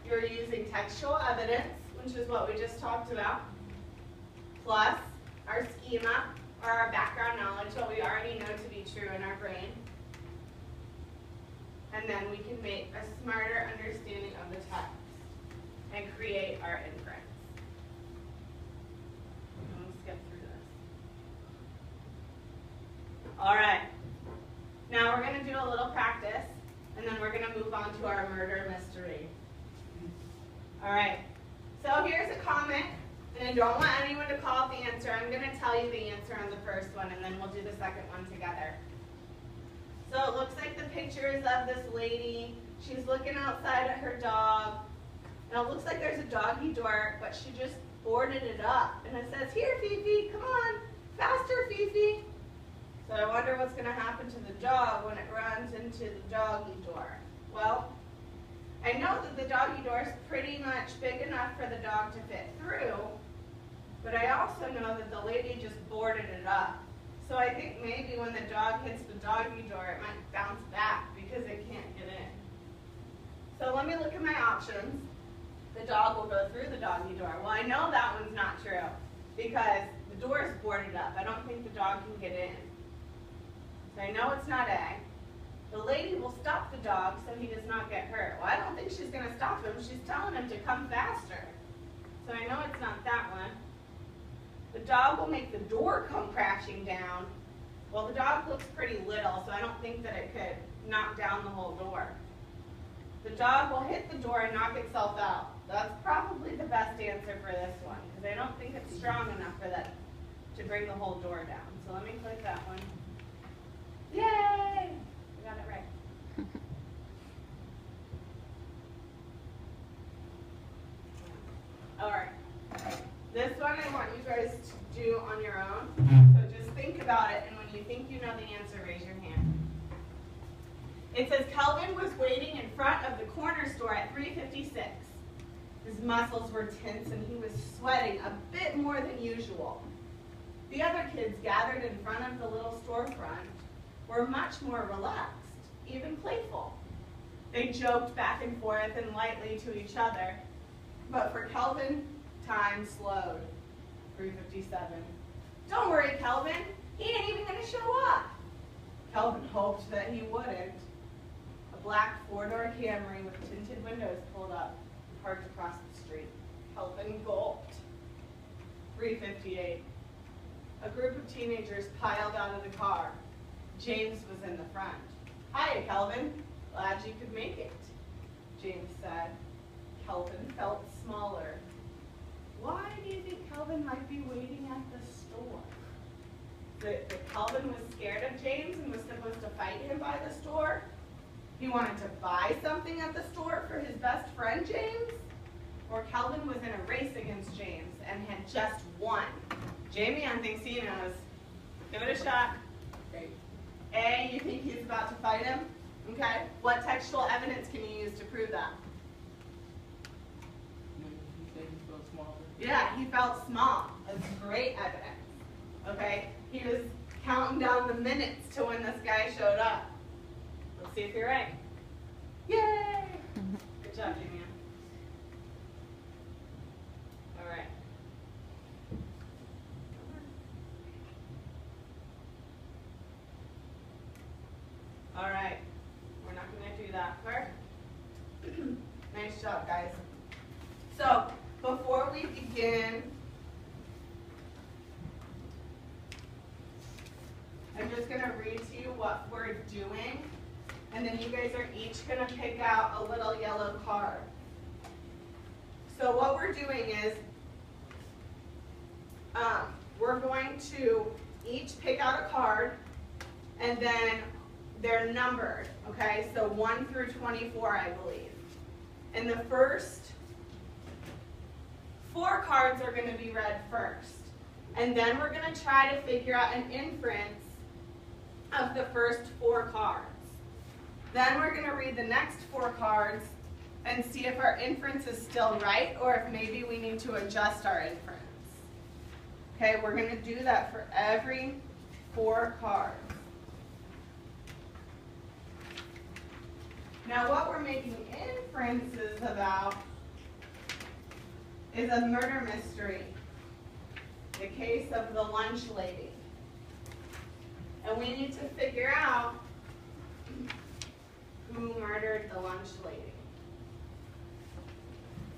you're using textual evidence, which is what we just talked about, plus our schema, or our background knowledge, what we already know to be true in our brain. And then we can make a smarter understanding of the text and create our inference. I'm going to skip through this. All right. Now we're going to do a little practice, and then we're going to move on to our murder mystery. All right. So here's a comment, and I don't want anyone to call out the answer. I'm going to tell you the answer on the first one, and then we'll do the second one together. So it looks like the pictures of this lady. She's looking outside at her dog. And it looks like there's a doggy door, but she just boarded it up. And it says, "Here, Fifi, come on, faster, Fifi." So I wonder what's going to happen to the dog when it runs into the doggy door. Well, I know that the doggy door is pretty much big enough for the dog to fit through, but I also know that the lady just boarded it up. So I think maybe when the dog hits the doggy door, it might bounce back because it can't get in. So let me look at my options. The dog will go through the doggy door. Well, I know that one's not true because the door is boarded up. I don't think the dog can get in. So I know it's not A. The lady will stop the dog so he does not get hurt. Well, I don't think she's going to stop him. She's telling him to come faster. So I know it's not that one. The dog will make the door come crashing down. Well, the dog looks pretty little, so I don't think that it could knock down the whole door. The dog will hit the door and knock itself out. That's probably the best answer for this one, because I don't think it's strong enough for that to bring the whole door down. So let me click that one. Yay! I got it right. All right. This one I want you guys to do on your own. So just think about it, and when you think you know the answer, raise your hand. It says Kelvin was waiting in front of the corner store at 3:56. His muscles were tense and he was sweating a bit more than usual. The other kids gathered in front of the little storefront were much more relaxed, even playful. They joked back and forth and lightly to each other, but for Kelvin, time slowed. 3:57. Don't worry, Kelvin. He ain't even going to show up. Kelvin hoped that he wouldn't. A black four-door Camry with tinted windows pulled up and parked across the street. Kelvin gulped. 3:58. A group of teenagers piled out of the car. James was in the front. "Hiya, Kelvin. Glad you could make it," James said. Kelvin felt smaller. Why do you think Kelvin might be waiting at the store? That Kelvin was scared of James and was supposed to fight him by the store? He wanted to buy something at the store for his best friend James? Or Kelvin was in a race against James and had just won? Jamie, I think he knows. Give it a shot. Great. A, you think he's about to fight him? Okay. What textual evidence can you use to prove that? Yeah, he felt small. That's great evidence. Okay? He was counting down the minutes to when this guy showed up. Let's see if you're right. Yay! Good job, Jamie. All right. All right. We're not going to do that part. Nice job, guys. So, before we begin, I'm just going to read to you what we're doing, and then you guys are each going to pick out a little yellow card. So what we're doing is we're going to each pick out a card, and then they're numbered, okay? So 1 through 24, I believe. And the first 4 cards are going to be read first. And then we're going to try to figure out an inference of the first 4 cards. Then we're going to read the next 4 cards and see if our inference is still right or if maybe we need to adjust our inference. Okay, we're going to do that for every 4 cards. Now what we're making inferences about is a murder mystery. The case of the lunch lady. And we need to figure out who murdered the lunch lady.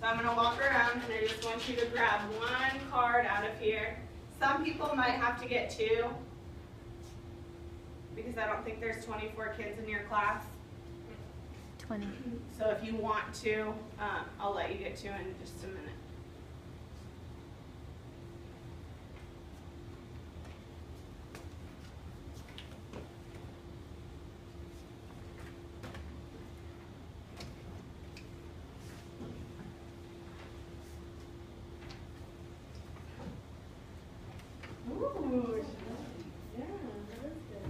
So I'm going to walk around and I just want you to grab one card out of here. Some people might have to get two because I don't think there's 24 kids in your class. 20. So if you want to, I'll let you get two in just a minute. Ooh, yeah, that is good.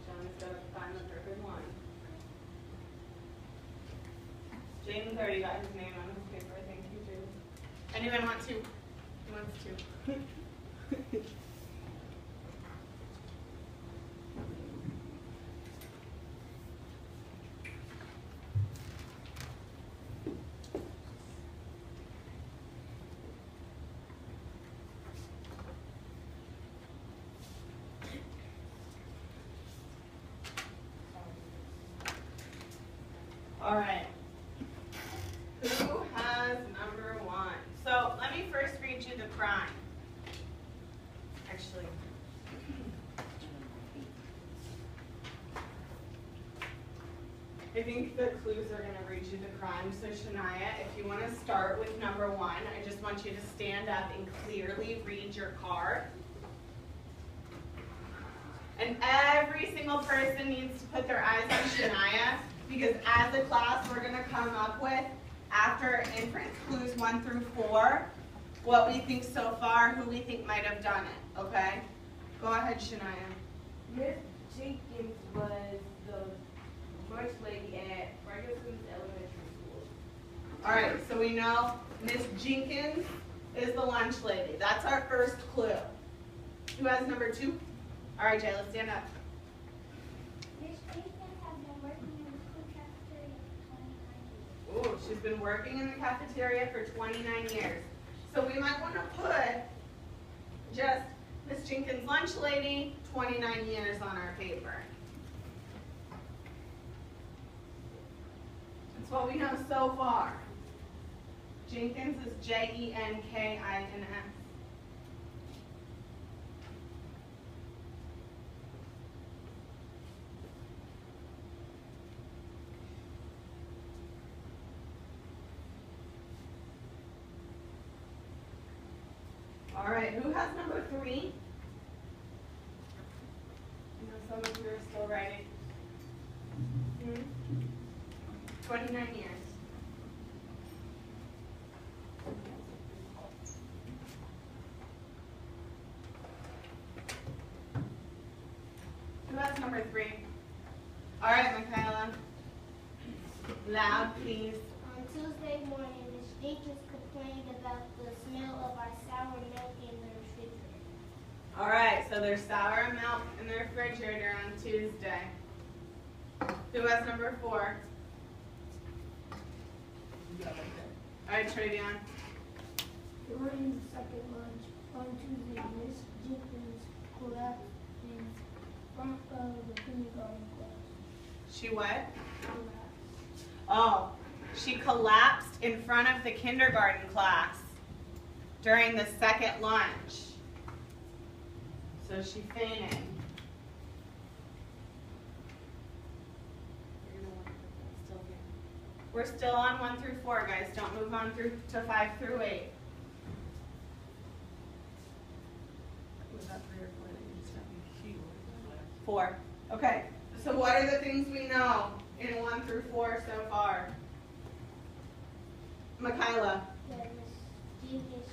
John's got to find the perfect one. Jaden's already got his name on his paper. Thank you, Jaden. Anyone want two? Who wants two? All right. Who has number one? So let me first read you the crime. Actually. I think the clues are going to read you the crime. So Shania, if you want to start with number one, I just want you to stand up and clearly read your card. And every single person needs to put their eyes on Shania, because as a class, we're going to come up with, after inference clues 1 through 4, what we think so far, who we think might have done it, okay? Go ahead, Shania. Miss Jenkins was the lunch lady at Ferguson's Elementary School. All right, so we know Miss Jenkins is the lunch lady. That's our first clue. Who has number 2? All right, Jay, let's stand up. Miss Jenkins has been working in the school cafeteria for 29 years. Ooh, she's been working in the cafeteria for 29 years. So we might want to put just Miss Jenkins lunch lady, 29 years on our paper. That's what we know so far. Jenkins is Jenkins. All right, who has number 3? I know some of you are still writing. 29 years. Who has number 3? All right, Michaela. Loud, please. On Tuesday morning, Miss Jenkins complained about the smell of our sour milk in the refrigerator. All right, so there's sour milk in the refrigerator on Tuesday. Who has number 4? All right, Travion. During the second lunch on Tuesday, Miss Jenkins collapsed in front of the kindergarten class. She what? Oh, she collapsed in front of the kindergarten class during the second lunch. So she fainted. We're still on 1 through 4, guys. Don't move on through to 5 through 8. Was that 3 or 4? 4. Okay. So what are the things we know in 1 through 4 so far? Michaela. That Miss Jenkins,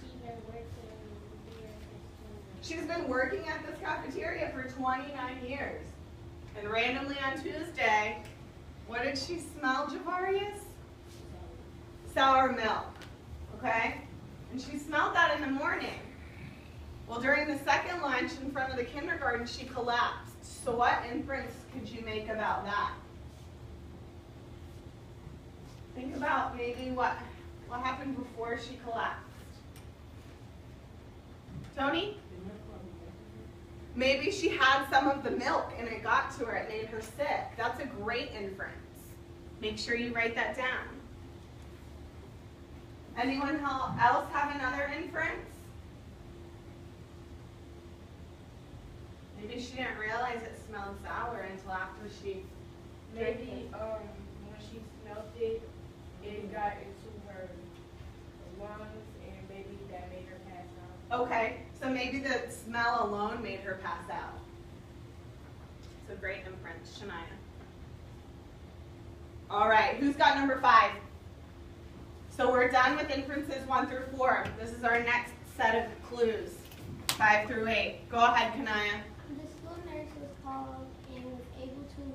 She's been working at this cafeteria for 29 years. And randomly on Tuesday, what did she smell, Javarius? Sour milk, okay? And she smelled that in the morning. Well, during the second lunch in front of the kindergarten, she collapsed. So what inference could you make about that? Think about maybe what happened before she collapsed. Tony? Maybe she had some of the milk and it got to her, it made her sick. That's a great inference. Make sure you write that down. Anyone else have another inference? Maybe she didn't realize it smelled sour until after she drank Maybe it. when she smelled it, it got into her lungs and maybe that made her pass out. Okay, so maybe the smell alone made her pass out. It's a great inference, Shania. All right, who's got number 5? So we're done with inferences 1 through 4. This is our next set of clues, 5 through 8. Go ahead, Kanaya. The school nurse was called and was able to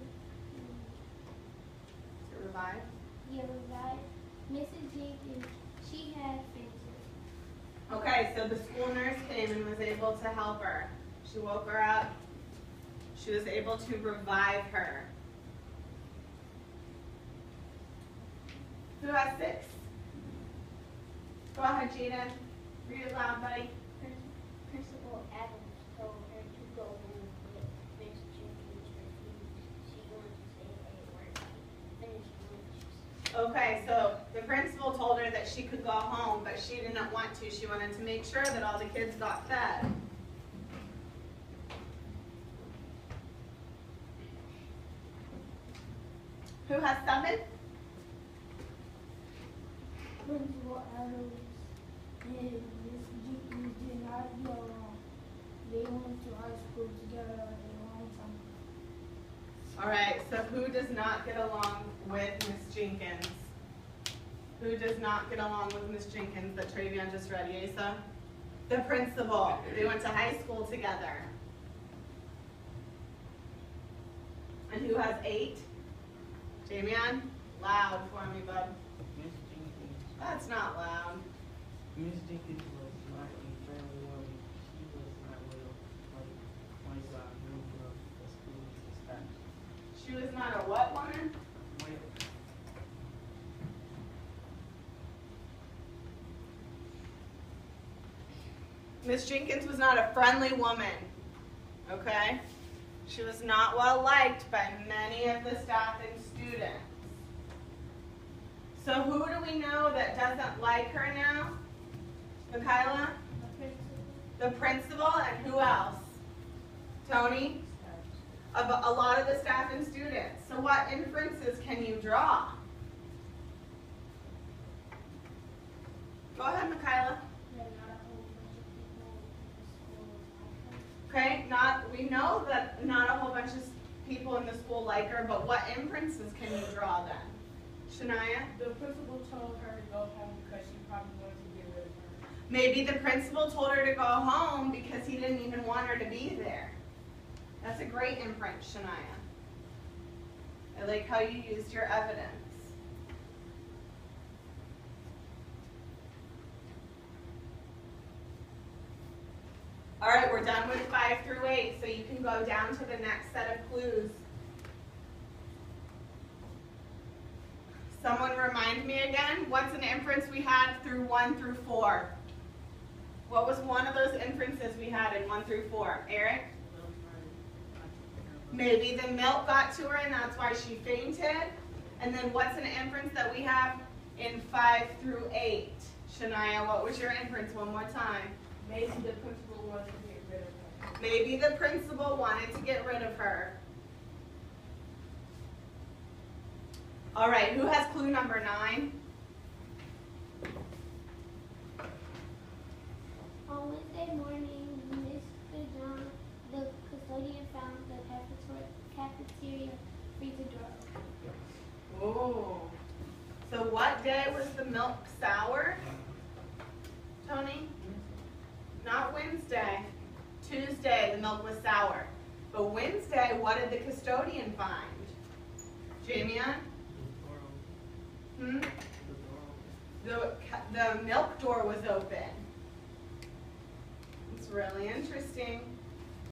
Revive. revive Mrs. Jenkins. She had fainted. Okay, so the school nurse came and was able to help her. She woke her up. She was able to revive her. Who has 6? Go ahead, Jaden. Read it loud, buddy. Principal Adams told her to go home with Miss Jenkins refused. She wanted to stay at work and finish lunch. Okay, so the principal told her that she could go home, but she didn't want to. She wanted to make sure that all the kids got fed. Who has 7? Principal Adams and Miss Jenkins did not get along. They went to high school together a long time. All right, so who does not get along with Miss Jenkins? Who does not get along with Miss Jenkins that Travion just read, Yesa? The principal. They went to high school together. And who has 8? Jamian? Loud for me, bub. Miss Jenkins. That's not loud. Miss Jenkins was not a friendly woman. She was not well, like a member of the school's staff. She was not a what woman? Well, Miss Jenkins was not a friendly woman. Okay? She was not well liked by many of the staff and students. So who do we know that doesn't like her now? Michaela? The principal, and who else? Tony? A lot of the staff and students. So what inferences can you draw? Go ahead, Michaela. Okay, we know that not a whole bunch of people in the school like her, but what inferences can you draw then? Shania? The principal told her to go home because she probably wanted to get rid of her. Maybe the principal told her to go home because he didn't even want her to be there. That's a great inference, Shania. I like how you used your evidence. All right, we're done with 5 through 8, so you can go down to the next set of clues. Someone remind me again, what's an inference we had through 1 through 4? What was one of those inferences we had in 1 through 4? Eric? Maybe the milk got to her and that's why she fainted. And then what's an inference that we have in 5 through 8? Shania, what was your inference one more time? Maybe the principal wanted to get rid of her. Maybe the principal wanted to get rid of her. All right, who has clue number 9? On Wednesday morning, Mr. John, the custodian, found the cafeteria freezer door. Oh. So what day was the milk sour? Tony? Not Wednesday. Tuesday, the milk was sour. But Wednesday, what did the custodian find? Jamian? The milk door was open. It's really interesting.